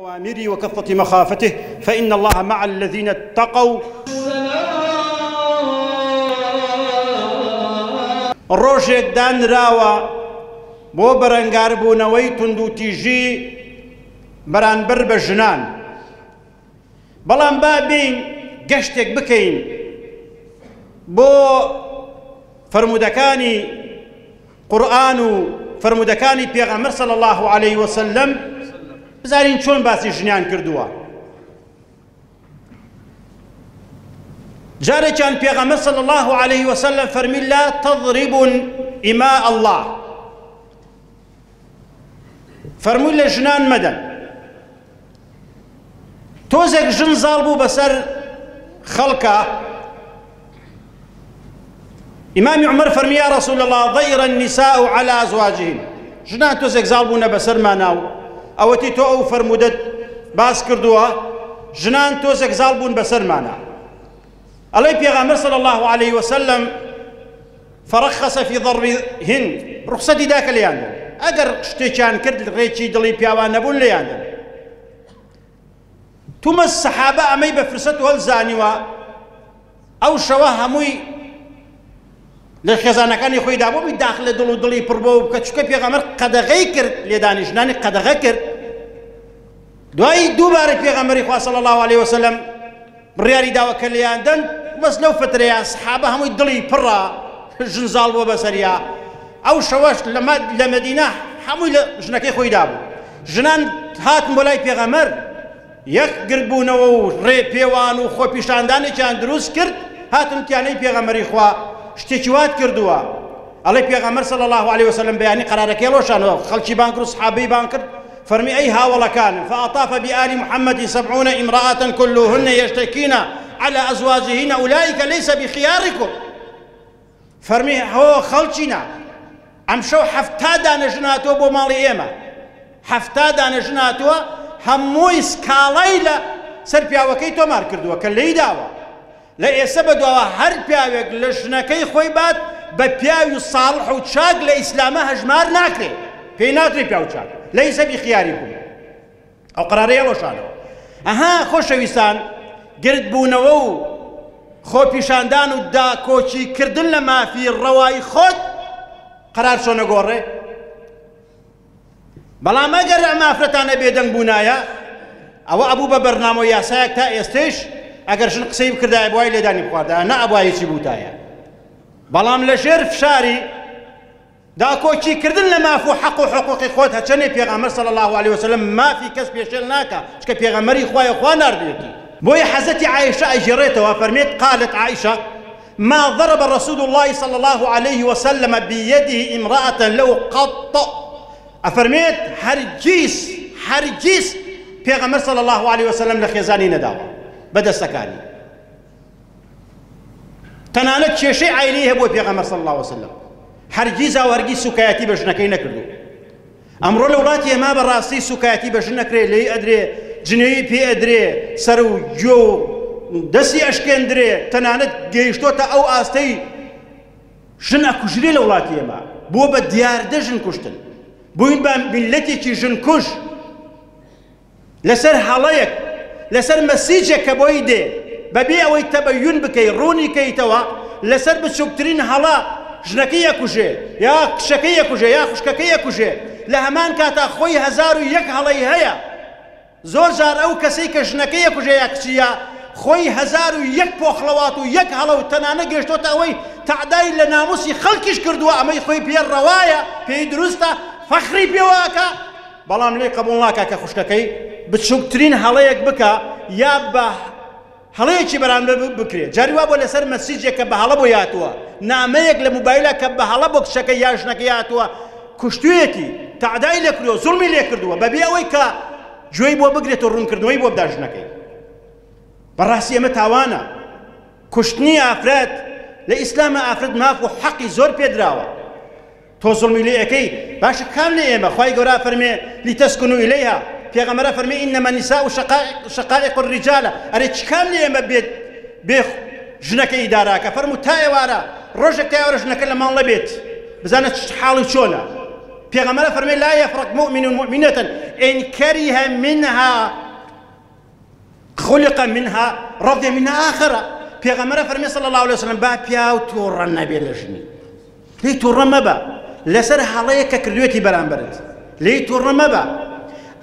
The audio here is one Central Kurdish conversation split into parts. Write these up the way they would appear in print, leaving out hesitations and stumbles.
أوامره وكثرة مخافته فإن الله مع الذين اتقوا. ڕۆژێک دانراوە بۆ بەرەنگاربوونەوەی توندوتیژی بەرامبەر بە ژنان، بەڵام با بین گەشتێک بکەین بۆ فەرمودەکانی قورئان و فەرمودەکانی پێغەمبەر صلی الله عليه وسلم، بزانین چۆن باسی ژنیان کردووە. جارێکیان پێغەمبەر صلی الله عليه وسلم فەرمی لا تضربوا إماء الله، فەرمووی لە ژنان مەدەن. تۆزێک ژن زاڵ بوو بەسەر خەڵکە، ئیمامی عومەر فەرمی یا رەسوول الله ضەیڕ النساء على أزواجهن، ژنان تۆزێک زاڵ بوونە بەسەرمانە و ئەوەتی تۆ ئەو فەرمودەت باس کردووە، ژنان تۆزێک زاڵ بوون بەسەرمانە. ئەڵێ پێغەمبەر صلی الله عليه وسلم فرخص في ضربهن، ڕوخسەتی دا کە لێیان دەن، ئەگەر شتێکیان کرد ڕێکی دڵی پیاوان نەبوون لێیان دەن. تومە سەحابە ئەمەی بە فرسەت و هەڵزانیوە، ئەو شەوە هەمووی لە خێزانەکانی خۆی دا بۆ بی داخل لە دڵ و دڵی پڕ بۆ بکە، چونکە پێغەمبەر قەدەغەی کرد لێدانی ژنانی قەدەغە کرد. دوایی دووبارە پێغەمبەری خوا صلی الله عليه وسلم بڕیاری داوە کە لێیان دەن، بەس لەو فترەیە سەحابە هەمووی دڵی پڕە ژن زاڵ بۆ بەسەریا. ئەو شەوەش لە مەدینە هەمووی لە ژنەکەی خۆی دابوو. ژنان هاتن بۆ لای پێغەمبەر، یەک گرتبوونەوە و ڕێ پێوان و خۆپیشاندانێکیان دروست کرد، هاتن تیانەی پێغەمبەری خوا شتێکی وات کردووە. ئەڵێ پێغەمبەر صلی الله عليه وسلم بەیانی قەرارەکەی ڕۆشانەوە، خەڵکی بان کرد و سەحابەی بان کرد، فەرمی ئەی هاوڵەکانم فأطاف بآل محمد 70 امرأة كلهن يشتكين على أزواجهن أولئك ليس بخياركم. فەرمی هۆ خەڵچینە، ئەم شەو 70 دانە ژن هاتووە بۆ ماڵی ئێمە، 70 دانە ژن هاتووە، هەمووی سکاڵای لە سەر پیاوەکەی تۆمار کردووە کە لێی داوە. لە ئێستا بەدواوە هەر پیاوێک لە ژنەکەی خۆی بات بە پیاوی ساڵح و چاک لە ئیسلامە هەژمار ناکرێت، پێی ناترێت پیاو چاک، لەیس بخیاریکم. ئەو قەرارەیە ڕۆشانەوە. ئەها خۆشەویستان، گرتبوونەوە و خۆپیشاندان و داکۆچی کردن لە مافی ڕەوای خۆت قەرار چۆنە گۆڕێ؟ بەڵام ئەگەر ئەم ئافرەتانە بێدەنگ بوونایە، ئەوە ئەبوو بە بەرنامە و یاسایەک تا ئێستش ئەگەر ژن قسەی بکردایە بوای لێدانی بخواردایە، نە ئەبوایەکی بووتایە. بەڵام لە ژێر فشاری داکۆچی کردن لە ماف و حەق و حقوقی خۆت هەچەنێ پێغەمبەر صلی الله عليه وسلم مافی کەس پێشێل ناکە، چکە پێغەمبەری خوایە خوا ناردوێتی. بۆیە حەزەتی عایشە ئەژێڕێتەوە، فەرمێت قالت عائشة ما ضرب رسول الله صلى الله عليه وسلم بيده امرأة له قط. ئەفەرمێت هەرگیز پێغەمبەر صلی الله عليه وسلم لە خێزانی نەداوە بەدەستەکانی، تەنانەت کێشەی عایلەی هەبووە پێغەمبەر صلی الله عليه وسلم، هەرگیز ئەو هەرگیز سوکایەتی بە ژنەکەی نەکردو. ئەمڕۆ لە وڵاتی ئێمە بەڕاستی سوکایەتی بە ژن نەکرێ، لێی ئەدرێ، جنێوی پێ ئەدرێ، سەر و گوێ و دەستی ئەشکێندرێ، تەنانەت گەیشتۆتە ئەو ئاستەی ژن ئەکوژرێ لە وڵاتی ئێمە، بۆ بە دیاردە ژن کوشتن، بووین بە میلەتێکی ژن کوژ لەسەر هەڵەیەک، لەسەر مەسیجێک کە بۆی دێ بەبێ ئەوەی تەبەیون بکەی ڕوونی کەیتەوە، لەسەر بچووکترین هەڵە ژنەکەی یەکوژێ یا کشەکەی یەکوژێ یا خوشکەکەی یەکوژێ. لە هەمان کاتا خۆی 1001 هەڵەی هەیە. زۆر جار ئەو کەسەی کە ژنەکەی یەکوژێ یا کچیە خۆی 1001 پۆخڵەوات و یەک هەڵە و تەنانە گەشتۆتە ئەوەی تەعدای لە ناموسی خەڵکیش کردووە، ئەمەی خۆی پێ ڕەوایە، پێی دروستە، فەخری پێواکە، بەڵام لێ قبوڵ ناکە کە خوشکەکەی بچووکترین هەڵەیەک بکە یا بە هەڵەیەکی بەرامبەر بکرێت. جاری وا بۆ لەسەر مەسیجێک کە بە هەڵە بۆ هاتووە، نامەیەک لە موبایلە کە بە هەڵە بۆ کچەکەی یا ژنەکەی هاتووە، کوشتوویەتی، تەعدای لێ کردووە، زوڵمی لێ کردووە، بەبێ ئەوەی کە گوێی بۆ بگرێت و ڕوونکردنەوەی بۆ بدا ژنەکەی. بەڕاستی ئەمە تاوانە. کوشتنی ئافرەت لە ئیسلامە ئافرەت ماف و حەقی زۆر پێدراوە. تۆ زوڵمی لێ ئەەکەی، باشە کام لێ ئێمە؟ خوای گەورە فەرمێ لیتەسکونوا ئیلەیها، پێغەمبەر فەرمێ ئینەمە النساء شقائق الرجال. ئەرێ چ کام لێ ئێمە بێ ژنەکەی ئیداراکە؟ فەرموو تا ئێوارە ڕۆژێک تا ئێوارە ژنەکە لە ماڵ نەبێت، بزانە حاڵی چۆنە، پێغەمبەر فەرمێ لا يفرق مؤمن مؤمنة إن كره منها خلق منها رضي منها آخرة. پێغەمبەر فەرمێ صلى الله عليه وسلم با پیا و تووڕە نەبێ لە ژنی، لێی تووڕە مەبە لەسەر هەڵەیە کە کردوێتی بەرامبەرت، لێی تووڕە مەبە.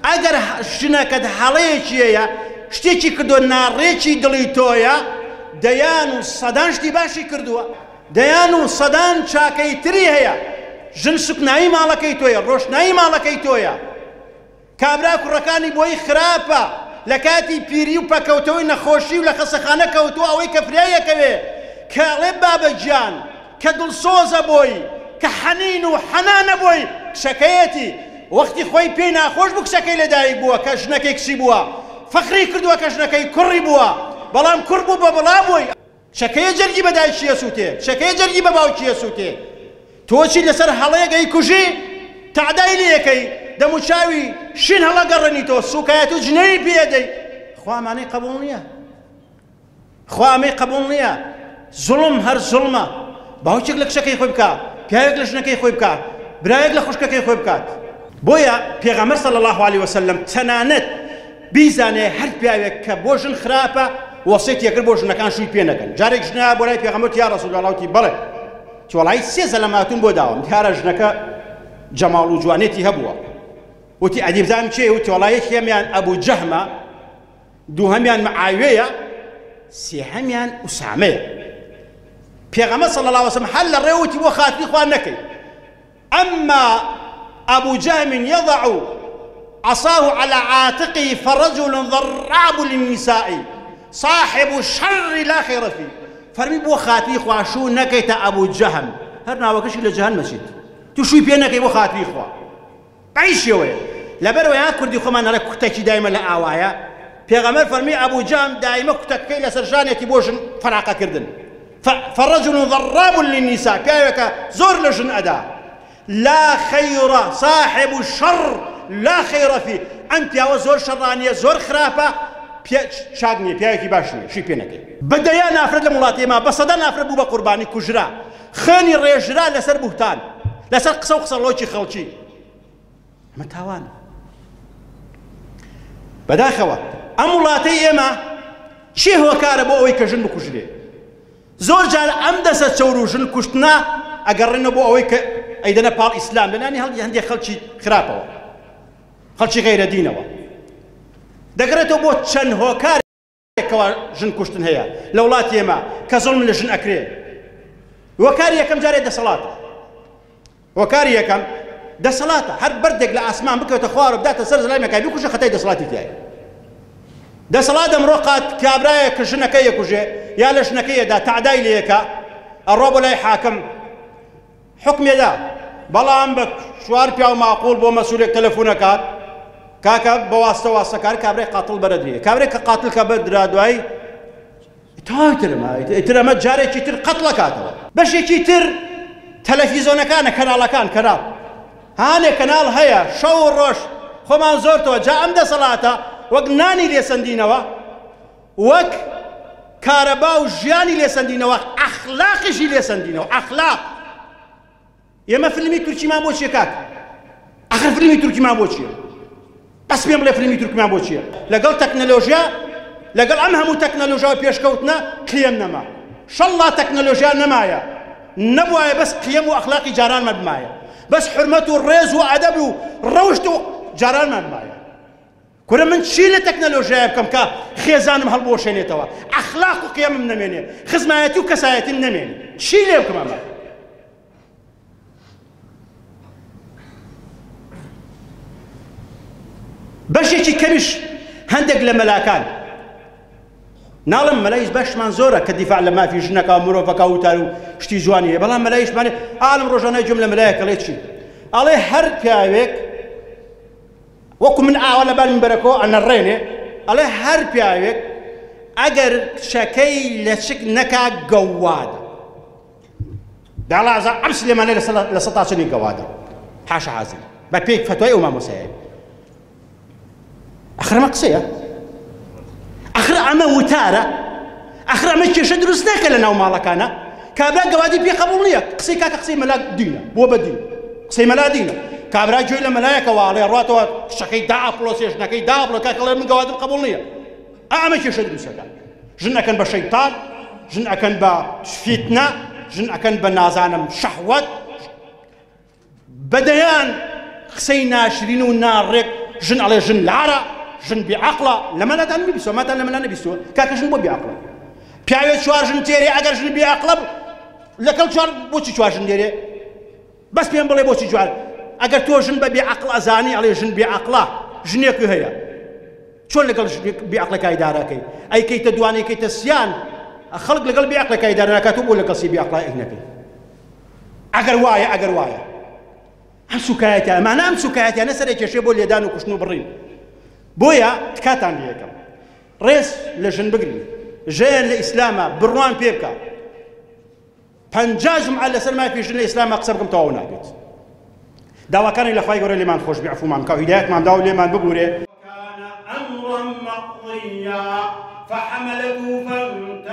ئەگەر ژنەکەت هەڵەیەکی هەیە شتێکی کردو ناڕێکی دڵی تۆیە، دەیان و سەدان شتی باشی کردووە، دەیان و سەدان چاکەی تری هەیە. ژن سوکنایی ماڵەکەی تۆیە، ڕۆشنایی ماڵەکەی تۆیە. کابرا کوڕەکانی بۆی خراپە لە کاتی پیری و پەکەوتەوەی نەخۆشی و لە خەسەخانە کەوتووە ئەوەی کە فریایەکەوێ کە ئەڵێ بابەگیان کە دڵسۆزە بۆی کە حەنین و حەنانە بۆی کشەکەیەتی وەختی خۆی پێی ناخۆش بوو کچەکەی لەدایک بووە کە ژنەکەی کچی بووە، فەخری کردووە کە ژنەکەی کوڕی بووە، بەڵام کوڕ بوو بە بەڵا بووی، کچەکەیە جەرگی بە دایکیە سووتێ، کچەکەیە جەرگی بە باوکیە سووتێ. تۆچی لەسەر هەڵەیەکەی کوژی تەعدای لێەکەی دەموچاوی شین هەڵەگەڕێنیتەوە سوکایەت و جنەی پێدەی. خوا ئەمانەی قبوڵ نییە، خوا ئەمەی قبوڵ نییە. زوڵم هەر زوڵمە. باوکێک لە کچەکەی خۆی بکە، پیاوێک لە ژنەکەی خۆی بکە، برایەک لە خوشکەکەی خۆی بکات. بۆیە پێغەمبەر صلی الله عليه وسلم تەنانەت بیزانێ هەر پیاوێک کە بۆ ژن خراپە وەسیەتی کرد بۆ ژنەکان شووی پێ نەکەن. جارێک ژنە بۆ لای پێغەمبەر یا ڕەسوول الله وتی بەڵێ وەڵای سێ زەلەماتون بۆ داوام، دیارە ژنەکە جەماڵ و جوانێتی هەبووە. وتی ئەدیبزانم چێ؟ وتی وەڵای یەکێمیان ئەبوو جەهمە، دووهەمیان معاویەیە، سێهەمیان ئوسامەیە. پێغەمبەر صلی الله عليه وسلم هەر لە ڕێ وتی بۆ خاتری خوا نەکەی. ئەمما أبو جهم يضع عصاه على عاتقه فرجل ضراب للنساء صاحب الشر لا خير فيه. فرمي بو خاتي خوا شو نكيت أبو جهم هرنا وكش إلى جهنم مسجد تشوي بينك بو خاتي خوا عيش يوي لبرو يا كردي خو ما نرى كتكي دائما لآوايا. بيغمر فرمي أبو جهم دائما كتكي لسرجان يتبوش فراقة كردن. فرجل ضراب للنساء كيف زور لجن أداء لا خير صاحب الشر لا خير فيه. أنت يا زور شرانية زور خرافة شاقني بياكي باشني شي بينكي بدايا نافرد لمولاتي ما بصدا نافرد بوبا قرباني كجرا خاني ريجرا لسر بهتان لسر قصة وقصة لوشي خلشي ما تاوان بداخوا أمولاتي إما شي هو كاربو أوي كجن بكجري زور جان أمدسة تشورو جن كشتنا أقررنا بو أوي أيضا بال إسلام لأنني هندي خلشي خرابة خلشي غير دينه دەگرێتەوە بۆ چەند هۆکارێکەوە ژن کوشتن هەیە لە وڵاتی ئێمە کە زوڵم لە ژن ئەکرێ. هۆکاری یەکەم جارێ دەسەڵاتە، هۆکاری یەکەم دەسەڵاتە. هەر بەردێک لە ئاسمان بکەوتە خوار و بداتە سەر زەلای مەکای بکوژە خەتای دەسەڵاتی تایە. دەسەڵات ئەمڕۆ قات کابرایە کە ژنەکەی یەکوژێ یا لە ژنەکەیەدا تەعدای لێیەکە ئەڕۆ بۆ لای حاکم حکمێدا، بەڵام بە چوار پیا و ماقوڵ بۆ مەسوولێک تەلەفۆنەکات کاکە بەواستە واستەکار کابرای قاتڵ بەرەدرێ. کابرێک کە قاتڵ کە بەردرا دوای تر ئەمە جارێکی تر قەتڵەکاتەوە. بەشێکی تر تەلەڤیزۆنەکانە کەناڵەکان کەناڵ هانێ کەناڵ هەیە شەو و ڕۆژ خۆمان زۆرتەوە جا ئەم دەسەڵاتە وەک نانی لێسەندینەوە وەک کارەبا و ژیانی لێسەندینەوە ئەخلاقیشی لێسەندینەوە. ئەخلاق ئێمە فیلمی تورکیمان بۆ چییە کاک؟ ئەخر فیلمی تورکیمان بۆ چییە؟ بەس پێم بڵێ فیلمی تورکمان بۆ چییە؟ لەگەڵ تەکنەلۆژیا لەگەڵ ئەم هەموو تەکنەلۆژیا و پێشکەوتنە قیەم نەما. شەڵڵا تەکنەلۆژیا نەمایە، نەبوایە بەس قیەم و ئەخلاقی جارانمان بمایە، بەس حورمەت و ڕێز و ئەدەب و ڕەوشت و جارانمان بمایە. کورە من چی لە تەکنەلۆژیایە بکەم کە خێزانم هەڵبۆشێنێتەوە، ئەخلاق و قیەمم نەمێنێ، خزمایەتی و کەسایەتیم نەمێنێ، چی لێ بکەم ئەمە؟ بەشێکی کەمیش هەندێک لە مەلاکان ناڵم مەلایش باشمان زۆرە کە دیفاع لە مافی ژنەکە و مرۆڤەکە و وتار و شتی جوانی هەیە، بەڵام مەلایشمانێ ئالم ڕۆژانەی جوم لە مەلایەکە لێ چی؟ ئەڵێ هەر پیاوێک وەکو من ئاوا لە بار منبەرەکەوە ئەنەڕێنێ، ئەڵێ هەر پیاوێک ئەگەر کچەکەی لە چک نەکا گەوادە. داڵازە ئەم سلێمانەی لە سەتاچنی گەوادە حاشا حازم بە پێی فەتوای ئەو مامۆسایە. آخر ما قصية، آخر أما وتارة، آخر أما كيش دروس ناكل أنا ومالك أنا، كابلا قوادي بيقبلني قصي كاك قصي ملاك دينا، بو بدين، قصي ملاك دينا، کابرا گوێی لە مەلایەکەوە ئەڵێ ڕاتەوە شەکەی داپڵۆسێ ژنەکەی داپڵۆ کاکەڵێ من گەوادم قبوڵ نییە ئەمە کێشە دروستەکە ژن ئەکەن بە شەیتان ژن ئەکەن بە فیتنە ژن ئەکەن بە نازانم شەهوەت بەدەیان قسەی ناشرین و ناڕێک ژن ئەڵێ ژن لارە ژن بێعەقڵە لەمەلاتان نبیستوە ماتان لەمەلا نەبیستوە کاکە ژن بۆ بێعەقڵە پیاوێت چوار ژن تێرێ ئەگەر ژن بێعەقڵە لەگەڵ چوار بۆچی چوار ژن دێرێ بەس پێم بڵێ بۆچی جوار ئەگەر تۆ ژن بە بێعەقڵ ئەزانی ئەڵێ ژن بێعەقڵە ژنێکی هەیە چۆن لەگەڵ بێعەقڵەکەی داراکەی ئەیکەیتە دوانەی کەیتە سیان خەڵک لەگەڵ بێعەقڵەکەی دارناکات و بۆ لە کەسی بێعەقڵە ئەینەکەی ئەگەر وایە ئەم سوکایەتە ئەمانە ئەم سوکایەتیانە سەرێ کێشێ بۆ لێدان و کوشتن و بڕین بۆیە تکاتان لێ یەکەم ڕێز لە ژن بگرین ژەیان لە ئیسلامە بڕوان پێ بکە 50 جمعە لەسەر مافی ژن لە ئیسلامە قسە بکەم تەواو نابێت داواکانی لە خوای گەورە لێمان خۆش بێ عەفومان بکە و هیدایەتمان بدە و لێمان ببورێ كان أمرا مقضيا فحملته